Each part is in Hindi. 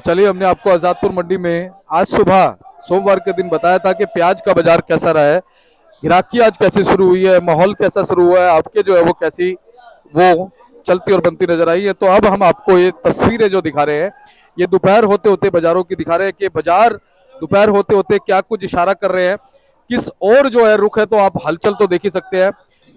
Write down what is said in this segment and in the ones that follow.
चलिए, हमने आपको आजादपुर मंडी में आज सुबह सोमवार के दिन बताया था कि प्याज का बाजार कैसा रहा है, ग्राहकी आज कैसे शुरू हुई है, माहौल कैसा शुरू हुआ है, आपके जो है वो कैसी वो चलती और बनती नजर आई है। तो अब हम आपको ये तस्वीरें जो दिखा रहे हैं, ये दोपहर होते होते बाजारों की दिखा रहे हैं कि बाजार दोपहर होते होते क्या कुछ इशारा कर रहे हैं, किस और जो है रुख है। तो आप हलचल तो देख ही सकते हैं,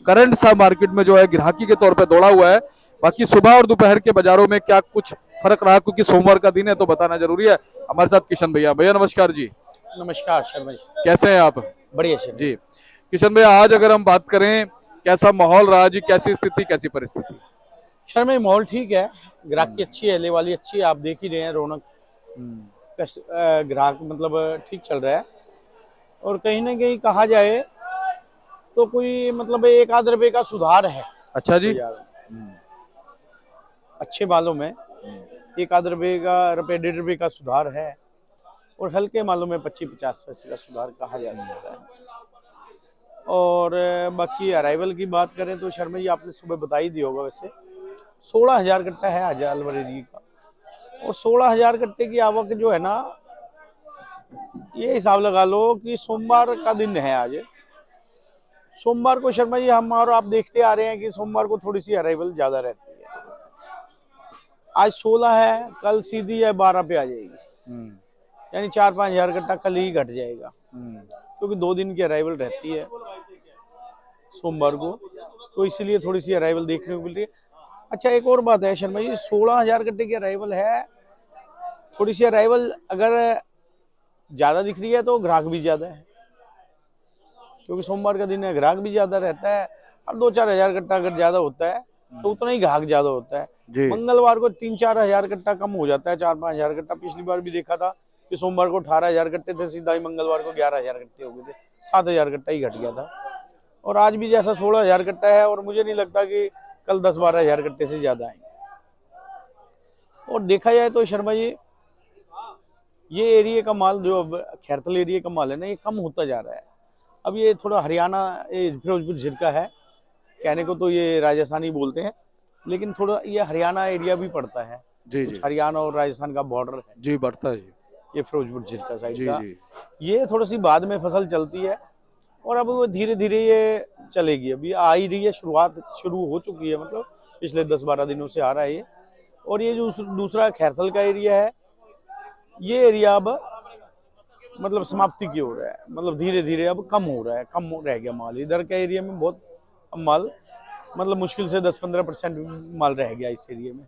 करंट सा मार्केट में जो है ग्राहकी के तौर पर दौड़ा हुआ है। बाकी सुबह और दोपहर के बाजारों में क्या कुछ फर्क रहा, क्योंकि सोमवार का दिन है तो बताना जरूरी है। हमारे साथ किशन भैया। भैया नमस्कार जी। नमस्कार शर्मा जी। कैसे हैं आप? बढ़िया शर्मा जी किशन भैया, आज अगर हम बात करें, कैसा माहौल रहा जी, कैसी स्थिति, कैसी परिस्थिति? शर्मा जी, माहौल ठीक है, ग्राहक अच्छी है, ले वाली अच्छी है, आप देख ही रहे हैं रौनक। ग्राहक मतलब ठीक चल रहा है। और कहीं ना कहीं कहा जाए तो कोई मतलब एक आध रुपए का सुधार है अच्छा जी। बाजार में। अच्छे मालों में एक आध रुपए 1.5 रुपए का सुधार है, और हल्के मालों में 25-50 पैसे का सुधार कहा जा सकता है। और बाकी अराइवल की बात करें तो शर्मा जी, आपने सुबह बता ही दिया होगा, वैसे 16,000 कट्टा है आज अलवर एरिया का। और 16,000 कट्टे की आवक जो है ना, ये हिसाब लगा लो कि सोमवार का दिन है आज। सोमवार को शर्मा जी हम और आप देखते आ रहे हैं कि सोमवार को थोड़ी सी अराइवल ज्यादा रहती है। आज 16 है, कल सीधी है 12 पे आ जाएगी, यानी 4-5 हजार कट्टा कल ही घट जाएगा, क्योंकि 2 दिन की अराइवल रहती है सोमवार को, तो इसीलिए थोड़ी सी अराइवल देखने को मिल रही है। अच्छा, एक और बात है शर्मा जी, 16,000 कट्टे की अराइवल है। थोड़ी सी अराइवल अगर ज्यादा दिख रही है तो ग्राहक भी ज्यादा है, क्योंकि सोमवार का दिन है, ग्राहक भी ज्यादा रहता है। और 2-4 हजार कट्टा अगर ज्यादा होता है तो उतना ही ग्राहक ज्यादा होता है। जी। मंगलवार को 3-4 हजार कट्टा कम हो जाता है, 4-5 हजार कट्टा। पिछली बार भी देखा था कि सोमवार को 18 हजार कट्टे थे, सीधा ही मंगलवार को 11 हजार कट्टे हो गए थे, 7 हजार कट्टा ही घट गया था। और आज भी जैसा 16 हजार कट्टा है, और मुझे नहीं लगता कि कल 10-12 हजार कट्टे से ज्यादा आएंगे। और देखा जाए तो शर्मा जी, ये एरिया का माल जो अब खैरथल एरिया का माल है ना, ये कम होता जा रहा है। अब ये थोड़ा हरियाणा, ये फिरोजपुर झिरका है, कहने को तो ये राजस्थानी बोलते हैं, लेकिन थोड़ा ये हरियाणा एरिया भी पड़ता है। जी कुछ जी हरियाणा और राजस्थान का बॉर्डर है जी, बढ़ता है जी। ये फिरोजपुर झिरका साइड जी का। जी ये थोड़ी सी बाद में फसल चलती है, और अब वो धीरे धीरे ये चलेगी। अभी आ ही रही है, शुरुआत शुरू हो चुकी है, मतलब पिछले 10-12 दिनों से आ रहा है ये। और ये जो दूसरा खैरथल का एरिया है, ये एरिया अब मतलब समाप्ति की ओर है, मतलब धीरे धीरे अब कम हो रहा है, कम रह गया माल। इधर के एरिया में बहुत माल, मतलब मुश्किल से 10-15% माल रह गया इस एरिया में।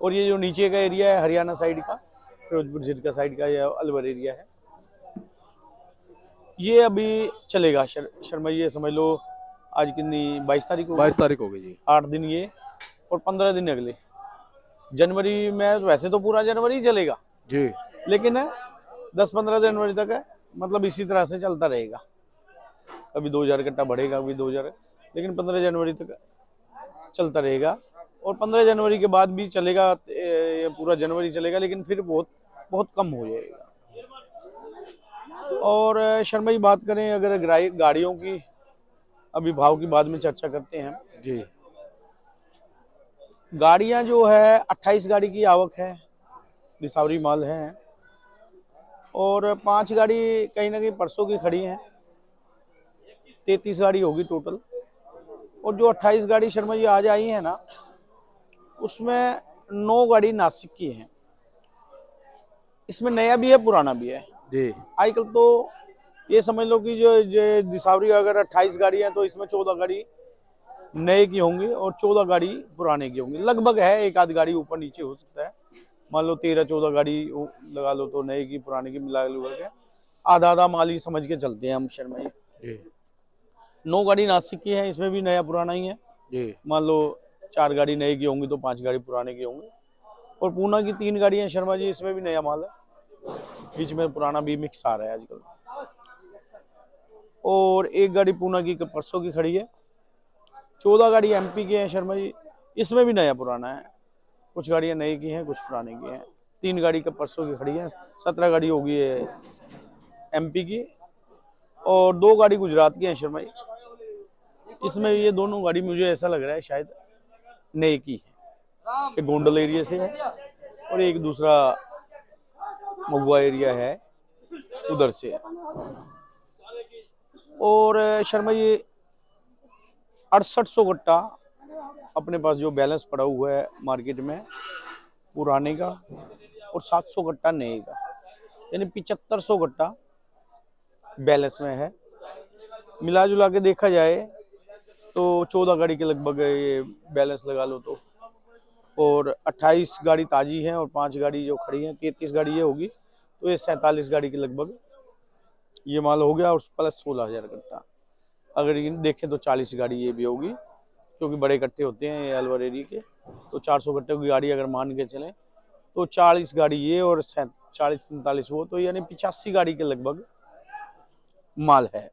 और ये जो नीचे का एरिया है हरियाणा साइड का, फिरोजपुर झिरका साइड का, या अलवर एरिया है, ये अभी चलेगा। शर्मा ये समझ लो, आज कितनी 22 तारीख हो 22 गई, तारीख हो गई जी। 8 दिन ये, और 15 दिन अगले जनवरी में। वैसे तो पूरा जनवरी ही चलेगा, जी लेकिन 10-15 जनवरी तक है, मतलब इसी तरह से चलता रहेगा। कभी 2,000 कट्टा बढ़ेगा, कभी 2,000, लेकिन 15 जनवरी तक चलता रहेगा। और 15 जनवरी के बाद भी चलेगा, ये पूरा जनवरी चलेगा, लेकिन फिर बहुत बहुत कम हो जाएगा। और शर्मा जी बात करें अगर गाड़ियों की, अभी भाव की बाद में चर्चा करते हैं। जी गाड़ियां जो है 28 गाड़ी की आवक है, दिसावरी माल है, और 5 गाड़ी कहीं ना कहीं परसों की खड़ी हैं, 33 गाड़ी होगी टोटल। और जो 28 गाड़ी शर्मा जी आज आई है ना, उसमें 9 गाड़ी नासिक की है। इसमें नया भी है, पुराना भी है। जी आजकल तो ये समझ लो कि जो दिसावरी अगर 28 गाड़ी है, तो इसमें 14 गाड़ी नए की होंगी और 14 गाड़ी पुराने की होंगी। लगभग है, एक आध गाड़ी ऊपर नीचे हो सकता है। मान लो 13-14 गाड़ी लगा लो, तो नए की पुराने की मिला के आधा आधा माल ही समझ के चलते हैं हम शर्मा जी। जी 9 गाड़ी नासिक की है, इसमें भी नया पुराना ही है। जी मान लो 4 गाड़ी नए की होंगी तो 5 गाड़ी पुराने की होंगी। और पूना की 3 गाड़ी है शर्मा जी, इसमें भी नया माल है, बीच में पुराना भी मिक्स आ रहा है आजकल। और 1 गाड़ी पूना की परसों की खड़ी है। 14 गाड़ी एमपी की है शर्मा जी, इसमें भी नया पुराना है, कुछ गाड़ियां नई की हैं, कुछ पुराने की हैं। 3 गाड़ी का परसों की खड़ी है, 17 गाड़ी होगी है एमपी की, और 2 गाड़ी गुजरात की है शर्मा जी। इसमें ये दोनों गाड़ी मुझे ऐसा लग रहा है शायद नए की है, एक गोंडल एरिया से है और एक दूसरा महुआ एरिया है, उधर से। और शर्मा जी 6800 गट्टा अपने पास जो बैलेंस पड़ा हुआ है मार्केट में पुराने का, और 700 गट्टा नए का, यानी 7500 गट्टा बैलेंस में है। मिला जुला के देखा जाए तो 14 गाड़ी के लगभग ये बैलेंस लगा लो तो, और 28 गाड़ी ताजी है और 5 गाड़ी जो खड़ी है, 33 गाड़ी ये होगी, तो ये 47 गाड़ी के लगभग ये माल हो गया, और प्लस 16,000 कट्टा। अगर ये देखें तो 40 गाड़ी ये भी होगी, क्योंकि बड़े कट्टे होते हैं ये अलवर एरिया के, तो 400 कट्टे की गाड़ी अगर मान के चलें तो 40 गाड़ी ये और 40-45 वो, तो यानी 85 गाड़ी के लगभग माल है।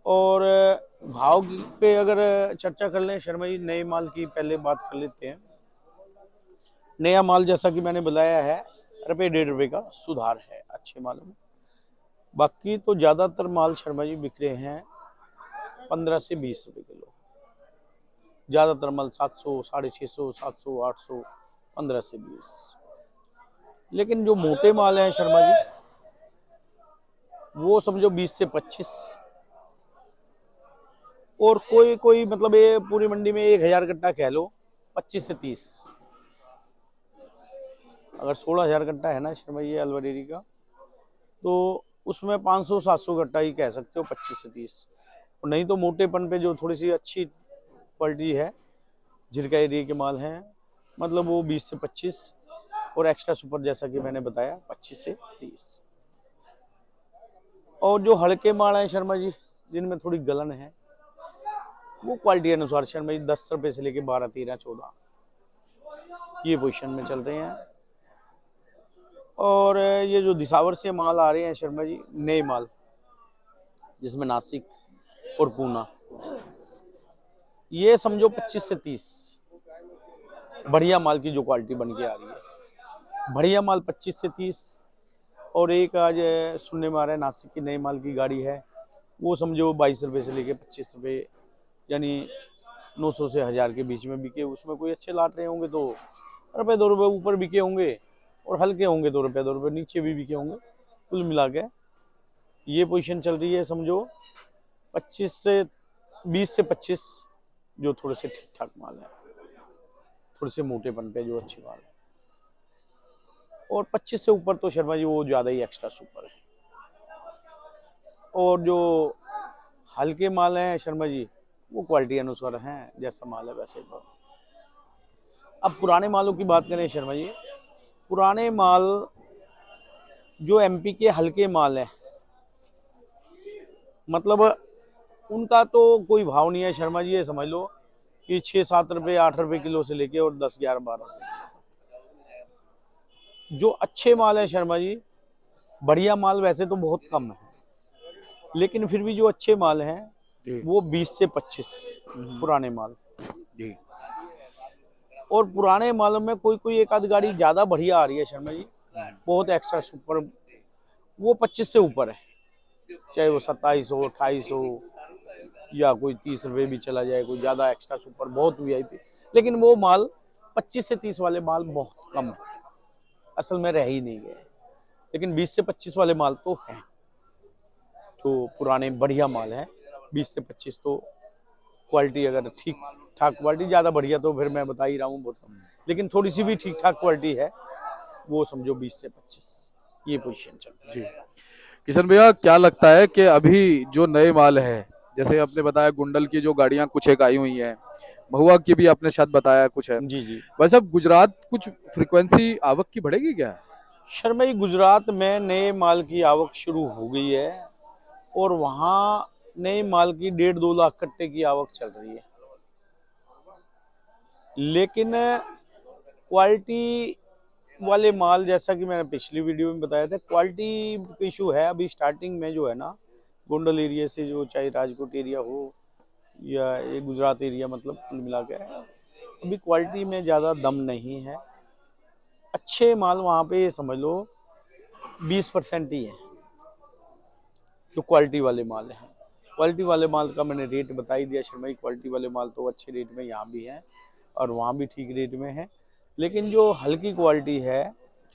और भाव पे अगर चर्चा कर लें शर्मा जी, नए माल की पहले बात कर लेते हैं। नया माल जैसा कि मैंने बताया है, ₹1.5 का सुधार है अच्छे मालों में। बाकी तो ज्यादातर माल शर्मा जी बिक रहे हैं 15 से 20 रुपए किलो। ज्यादातर माल 700, 650, 700, 800, 15 से 20। लेकिन जो मोटे माल हैं शर्मा जी, वो समझो 20 से 25। और कोई कोई मतलब ये पूरी मंडी में 1000 कट्टा कह लो, 25 से 30। अगर 16,000 कट्टा है ना शर्मा ये अलवर एरिया का, तो उसमें 500-700 कट्टा ही कह सकते हो, 25 से 30। और नहीं तो मोटेपन पे जो थोड़ी सी अच्छी क्वालिटी है, झिरका एरिया के माल हैं, मतलब वो 20 से 25, और एक्स्ट्रा सुपर जैसा कि मैंने बताया 25 से 30। और जो हल्के माल हैं शर्मा जी, जिनमें थोड़ी गलन है, वो क्वालिटी अनुसार शर्मा जी 10 रुपए से लेके 12, 13, 14 ये पोजीशन में चल रहे हैं। और ये जो दिसावर से माल आ रहे हैं शर्मा जी, नए माल, जिसमें नासिक और पूना, ये समझो 25 से 30 बढ़िया माल की जो क्वालिटी बन के आ रही है। बढ़िया माल 25 से 30। और एक आज सुनने में आ रहा है नासिक की नए माल की गाड़ी है, वो समझो 22 रुपए से लेके 25 रुपए, यानी 900 से 1000 के बीच में बिके। उसमें कोई अच्छे लाट रहे होंगे तो ₹1-2 ऊपर बिके होंगे, और हल्के होंगे तो ₹2 नीचे भी बिके होंगे। कुल मिला के ये पोजीशन चल रही है समझो 25 से 20 से 25, जो थोड़े से ठीक ठाक माल है, थोड़े से मोटेपन पे जो अच्छे माल है। और 25 से ऊपर तो शर्मा जी वो ज्यादा ही एक्स्ट्रा सुपर है। और जो हल्के माल हैं शर्मा जी, वो क्वालिटी अनुसार हैं, जैसा माल है वैसे। तो अब पुराने मालों की बात करें शर्मा जी, पुराने माल जो एमपी के हल्के माल हैं, मतलब उनका तो कोई भाव नहीं है शर्मा जी, ये समझ लो कि 6-7 रुपए 8 रुपए किलो से लेके और 10, 11, 12 रुपए। जो अच्छे माल है शर्मा जी, बढ़िया माल वैसे तो बहुत कम है, लेकिन फिर भी जो अच्छे माल हैं वो 20 से 25 पुराने माल जी। और पुराने मालों में कोई कोई एक आध गाड़ी ज्यादा बढ़िया आ रही है शर्मा जी, बहुत एक्स्ट्रा सुपर, वो 25 से ऊपर है, चाहे वो 27 हो, 28 हो, या कोई 30 रुपए भी चला जाए, कोई ज्यादा एक्स्ट्रा सुपर बहुत वीआईपी। लेकिन वो माल 25 से 30 वाले माल बहुत कम है, असल में रह ही नहीं गए। लेकिन 20 से 25 वाले माल तो हैं, जो पुराने बढ़िया माल है। 20 से 25 तो क्वालिटी अगर ठीक ठाक क्वालिटी, ज्यादा बढ़िया तो फिर मैं बता ही रहा हूँ बहुत कम, लेकिन थोड़ी सी भी ठीक ठाक क्वालिटी है, वो समझो 20 से 25 ये पोजीशन चल रही है। किशन भैया, क्या लगता है कि अभी जो नए माल है, जैसे आपने बताया गुंडल की जो गाड़ियां कुछ एक आई हुई हैं, महुआ की भी आपने शायद बताया कुछ है, जी जी। वैसे अब गुजरात कुछ फ्रीक्वेंसी आवक की बढ़ेगी क्या? शर्मा जी गुजरात में नए माल की आवक शुरू हो गई है, और वहां नए माल की 1.5-2 लाख कट्टे की आवक चल रही है। लेकिन क्वालिटी वाले माल, जैसा कि मैंने पिछली वीडियो में बताया था, क्वालिटी इशू है अभी स्टार्टिंग में जो है ना, गोंडल एरिया से, जो चाहे राजकोट एरिया हो या ये गुजरात एरिया, मतलब कुल मिला के अभी क्वालिटी में ज़्यादा दम नहीं है। अच्छे माल वहाँ पे समझ लो 20% ही है जो क्वालिटी वाले माल हैं। क्वालिटी वाले माल का मैंने रेट बता ही दिया शर्मा जी, क्वालिटी वाले माल तो अच्छे रेट में यहाँ भी हैं और वहाँ भी ठीक रेट में है। लेकिन जो हल्की क्वालिटी है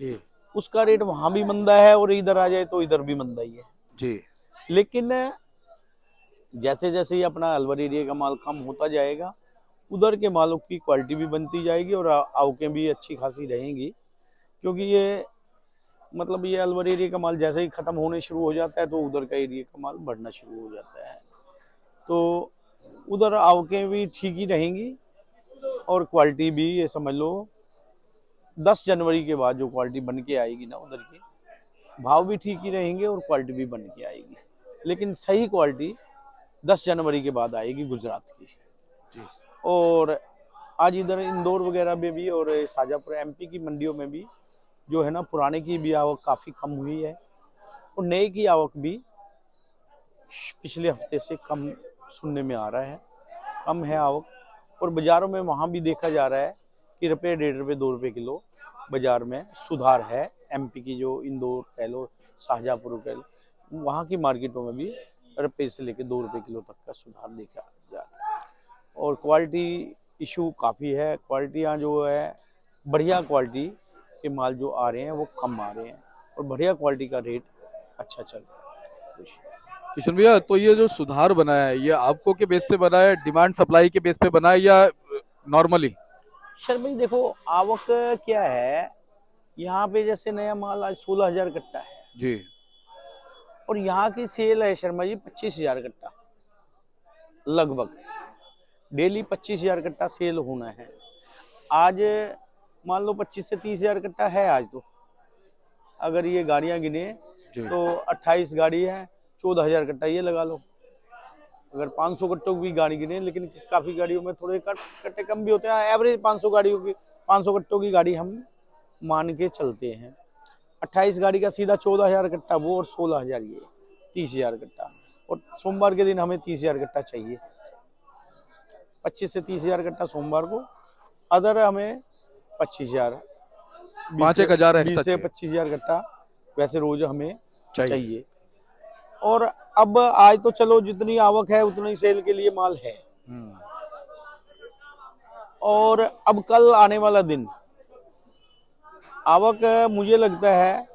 जी, उसका रेट वहां भी मंदा है और इधर आ जाए तो इधर भी मंदा ही है। जी लेकिन जैसे जैसे ये अपना अलवर एरिया का माल कम होता जाएगा, उधर के मालों की क्वालिटी भी बनती जाएगी और आवकें भी अच्छी खासी रहेंगी। क्योंकि ये मतलब ये अलवर एरिया का माल जैसे ही खत्म होने शुरू हो जाता है तो उधर का एरिया का माल बढ़ना शुरू हो जाता है, तो उधर आवकें भी ठीक ही रहेंगी और क्वालिटी भी ये समझ लो 10 जनवरी के बाद जो क्वालिटी बन के आएगी ना उधर की, भाव भी ठीक ही रहेंगे और क्वालिटी भी बन के आएगी। लेकिन सही क्वालिटी 10 जनवरी के बाद आएगी गुजरात की। जी और आज इधर इंदौर वगैरह में भी और शाजापुर एमपी की मंडियों में भी जो है ना पुराने की भी आवक काफ़ी कम हुई है और नए की आवक भी पिछले हफ्ते से कम सुनने में आ रहा है, कम है आवक। और बाज़ारों में वहाँ भी देखा जा रहा है कि रुपये 1.5 रुपये 2 रुपये किलो बाज़ार में सुधार है। एमपी की जो इंदौर कह लो, शाहजहाँपुर कह लो, वहाँ की मार्केटों में भी रुपये से लेकर 2 रुपये किलो तक का सुधार देखा जा रहा है। और क्वालिटी इशू काफ़ी है, क्वालिटियाँ जो है बढ़िया क्वालिटी के माल जो आ रहे हैं वो कम आ रहे हैं और बढ़िया क्वालिटी का रेट अच्छा चल रहा है। किशन भैया, तो ये जो सुधार बना है ये आपको के बेस पे बना है, डिमांड सप्लाई के बेस पे बना है या नॉर्मली? सर भाई देखो आवक क्या है, यहाँ पे जैसे नया माल आज 16,000 कट्टा है जी और यहाँ की सेल है शर्मा जी 25,000 कट्टा, लगभग डेली 25,000 कट्टा सेल होना है। आज मान लो 25 से 30,000 कट्टा है आज, तो अगर ये गाड़ियां गिने जी तो 28 गाड़ी है, 14,000 कट्टा ये लगा लो। अगर 500 कट्टों की भी गाड़ी गिने, लेकिन काफी गाड़ियों में थोड़े कट्टे कम भी होते हैं, एवरेज 500 गाड़ियों की 500 कट्टों की गाड़ी हम मान के चलते हैं। 28 गाड़ी का सीधा 14,000 कट्टा वो और 16,000 ये 30,000 कट्टा। और सोमवार के दिन हमें 30,000 कट्टा चाहिए, 25 से 30,000 कट्टा सोमवार को, अदर हमें 25,000 5,000 एक्स्ट्रा 20 से चाहिए 25,000 कट्टा वैसे रोज हमें चाहिए। चाहिए। और अब आज तो चलो जितनी आवक है उतनी सेल के लिए माल है, और अब कल आने वाला दिन आवक मुझे लगता है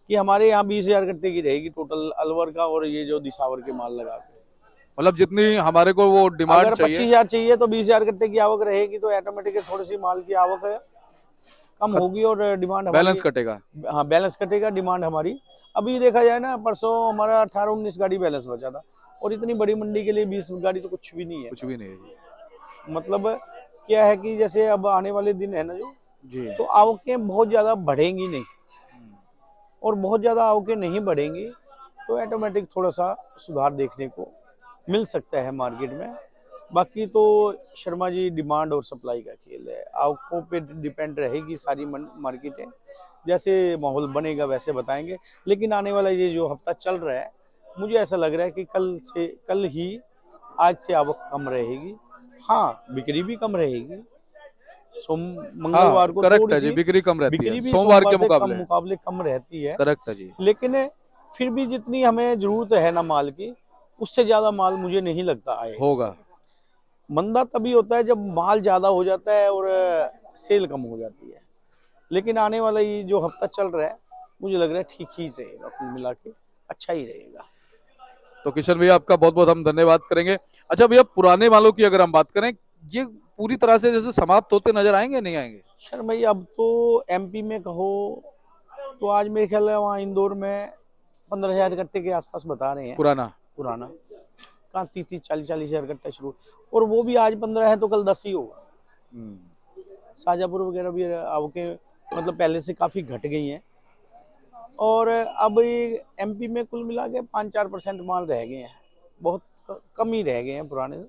कि हमारे यहाँ 20,000 कट्टे की रहेगी टोटल अलवर का और ये जो दिसावर के माल लगा के। मतलब जितनी हमारे को वो डिमांड अगर चाहिए 25,000 चाहिए तो 20,000 कट्टे की आवक रहेगी, तो ऑटोमेटिक थोड़ी सी माल की आवक कम होगी और डिमांड हमारी बैलेंस कटेगा। हाँ बैलेंस कटेगा। डिमांड हमारी अभी देखा जाए ना, परसों हमारा 18-19 गाड़ी बैलेंस बचा था और इतनी बड़ी मंडी के लिए 20 गाड़ी तो कुछ भी नहीं है। कुछ भी नहीं है जी। मतलब क्या है कि जैसे अब आने वाले दिन है ना जो, जी तो आवकें बहुत ज्यादा बढ़ेंगी नहीं, और बहुत ज्यादा आवकें नहीं बढ़ेंगी तो ऑटोमेटिक थोड़ा सा सुधार देखने को मिल सकता है मार्केट में। बाकी तो शर्मा जी डिमांड और सप्लाई का खेल है, आवकों पे डिपेंड रहेगी सारी मार्केटें, जैसे माहौल बनेगा वैसे बताएंगे। लेकिन आने वाला ये जो हफ्ता चल रहा है मुझे ऐसा लग रहा है कि कल ही आज से आवक कम रहेगी। हाँ बिक्री भी कम रहेगी, मंगलवार को करेक्ट थोड़ी है जी, सी बिक्री कम रहती बिक्री है भी सोमवार के से मुकाबले। मुकाबले कम रहती है, करेक्ट है जी। लेकिन फिर भी जितनी हमें जरूरत है ना माल की, उससे ज्यादा माल मुझे नहीं लगता आए। होगा। मंदा तभी होता है जब माल ज्यादा हो जाता है और सेल कम हो जाती है। लेकिन आने वाला ये जो हफ्ता चल रहा है मुझे लग रहा है ठीक ही रहेगा, कुल मिला के अच्छा ही रहेगा। तो किशन भैया आपका बहुत बहुत हम धन्यवाद करेंगे। अच्छा भैया, पुराने मालों की अगर हम बात करें, ये पूरी तरह से जैसे समाप्त होते नजर आएंगे नहीं आएंगे? सर भाई अब तो एमपी में कहो तो आज मेरे ख्याल है वहाँ इंदौर में 15,000 कट्टे के आसपास बता रहे हैं पुराना कहाँ 30-40,000 कट्टा शुरू, और वो भी आज 15 है तो कल 10 ही होगा। शाहजहाँपुर वगैरह भी आवके मतलब पहले से काफी घट गई हैं, और अब एमपी में कुल मिला के 5-4% माल रह गए हैं, बहुत कम ही रह गए हैं पुराने।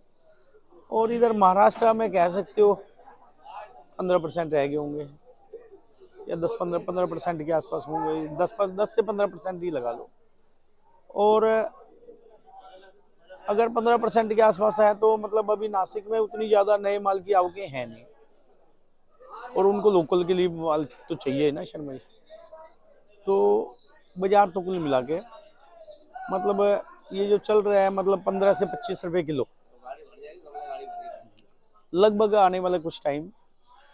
और इधर महाराष्ट्र में कह सकते हो 15% रह गए होंगे या 10-15% के आसपास होंगे, 10 से 15% ही लगा लो। और अगर 15% के आसपास है तो मतलब अभी नासिक में उतनी ज्यादा नए माल की आवकें हैं नहीं, और उनको लोकल के लिए माल तो चाहिए ना शर्मा जी। तो बाजार तो कुल मिला के मतलब ये जो चल रहा है मतलब 15 से 25 रुपए किलो लगभग आने वाला कुछ टाइम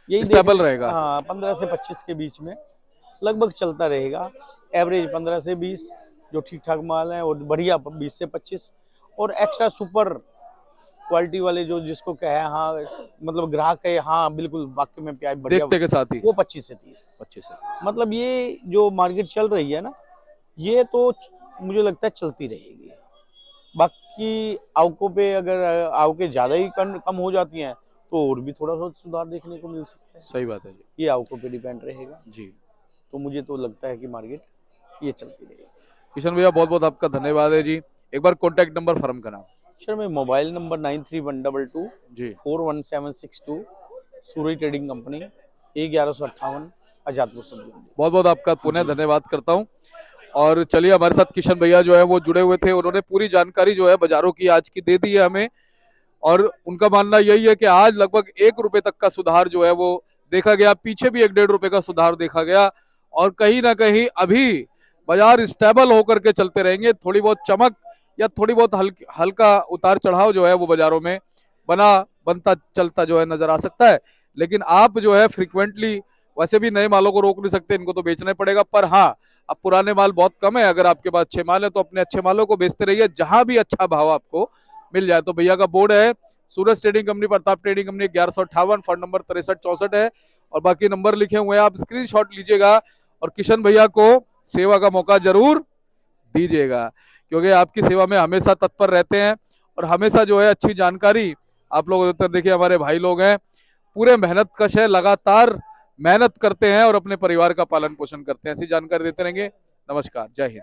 यही स्टेबल रहेगा। हाँ 15 से 25 के बीच में लगभग चलता रहेगा। एवरेज 15 से 20 जो ठीक ठाक माल है, और बढ़िया 20 से 25, और एक्स्ट्रा सुपर क्वालिटी वाले जो जिसको कहे हाँ, मतलब ग्राहक है हाँ बिल्कुल वाकई में प्याज बढ़िया, देखते के साथ ही वो 25 से 30। 25 से। मतलब ये जो मार्केट चल रही है ना, ये तो मुझे लगता है चलती रहेगी। बाकी आवकों पे अगर आवकें ज्यादा ही कम हो जाती हैं तो और भी थोड़ा बहुत सुधार देखने को मिल सकता है। सही बात है जी। ये आवकों पे डिपेंड रहेगा। जी तो मुझे तो लगता है कि मार्केट ये चलती रहेगी। किशन भैया बहुत बहुत आपका धन्यवाद है जी। एक बार कॉन्टैक्ट नंबर फर्म का नाम। सर मैं मोबाइल नंबर 9312 जी 41762, सूरज ट्रेडिंग कंपनी, 1158, आजादपुर सब मंडी। बहुत बहुत आपका पुनः धन्यवाद करता हूँ। और चलिए हमारे साथ किशन भैया जो है वो जुड़े हुए थे, उन्होंने पूरी जानकारी जो है बाजारों की आज की दे दी है हमें। और उनका मानना यही है कि आज लगभग 1 रुपए तक का सुधार जो है वो देखा गया, पीछे भी 1-1.5 रुपए का सुधार देखा गया। और कहीं ना कहीं अभी बाजार स्टेबल होकर के चलते रहेंगे। थोड़ी बहुत चमक या थोड़ी बहुत हल्का उतार चढ़ाव जो है वो बाजारों में बनता चलता जो है नजर आ सकता है। लेकिन आप जो है फ्रिक्वेंटली वैसे भी नए मालों को रोक नहीं सकते, इनको तो बेचना ही पड़ेगा। पर हाँ, अब पुराने माल बहुत कम है, अगर आपके पास अच्छे माल है तो अपने अच्छे मालों को बेचते रहिए जहां भी अच्छा भाव आपको मिल जाए। तो भैया का बोर्ड है Suraj trading company, Pratap trading company, 1158, fund number 6364 है। और बाकी नंबर लिखे हुए हैं, आप स्क्रीनशॉट लीजिएगा और किशन भैया को सेवा का मौका जरूर दीजिएगा, क्योंकि आपकी सेवा में हमेशा तत्पर रहते हैं और हमेशा जो है अच्छी जानकारी आप लोग। देखिए हमारे भाई लोग हैं, पूरे मेहनत कश है, लगातार मेहनत करते हैं और अपने परिवार का पालन पोषण करते हैं। ऐसी जानकारी देते रहेंगे। नमस्कार, जय हिंद।